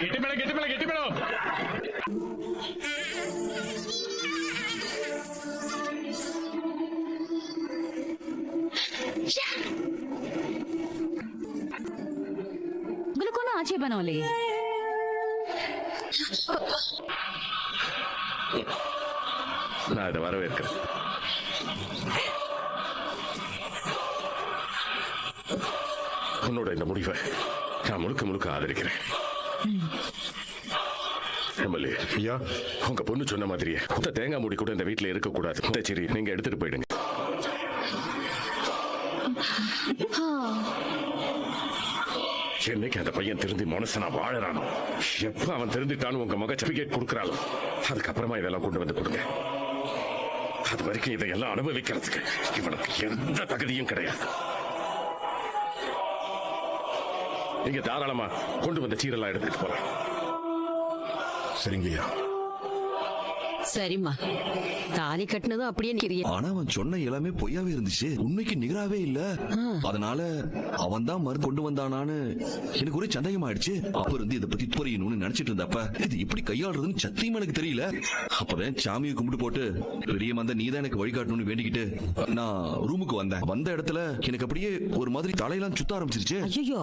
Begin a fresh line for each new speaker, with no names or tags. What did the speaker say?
கெட்டி மேடம்
உங்களுக்கு ஒன்றும் ஆட்சேபணம் இல்லையே.
நான் இதை வரவேற்கிறேன். உன்னோட இந்த முடிவை நான் முழுக்க முழுக்க ஆதரிக்கிறேன். எம்எல்ஏ ஐயா, உங்க பொண்ணு சொன்ன மாதிரியே இந்த தேங்காய் மூடி கூட இந்த வீட்டுல இருக்க கூடாது. சரி, நீங்க எடுத்துட்டு போயிடுங்க. என்னைக்கு அந்த பையன் திருந்தி மனசனா வாழறானோ, எப்ப அவன் திருந்திட்டான்னு உங்க மக சர்டிபிகேட் கொடுக்கறாளோ, அதுக்கப்புறமா இதெல்லாம் கொண்டு வந்து கொடுங்க. அது வரைக்கும் இதையெல்லாம் அனுபவிக்கிறதுக்கு இவனுக்கு எந்த தகுதியும் கிடையாது. நீங்க தாராளமா கொண்டு வந்த சீரெல்லாம் எடுத்துட்டு போலாம்.
சரிங்கய்யா.
சரிம்மா, தாலி கட்டினதும் அப்படியே நிக்கிறிய.
ஆனா அவன் சொன்ன எல்லாமே பொய்யாவே இருந்துச்சு, உண்மைக்கு நிகராவே இல்ல. அதனால அவன் தான் மருந்து கொண்டு வந்தானான்னு எனக்கு ஒரே சந்தேகம் ஆயிடுச்சு. அப்ப இருந்து இதை பத்தி புரியணும்னு நினைச்சிட்டு இருந்தப்ப இது இப்படி கையாளுறதுன்னு சத்தியமா எனக்கு தெரியல. அப்பதான் சாமியை கும்பிட்டு போட்டு பெரிய மந்த நீதான் எனக்கு வழிகாட்டணும்னு வேண்டிக்கிட்டு நான் ரூமுக்கு வந்தேன். வந்த இடத்துல எனக்கு அப்படியே ஒரு மாதிரி தலையெல்லாம் சுத்த ஆரம்பிச்சிருச்சு.
ஐயோ,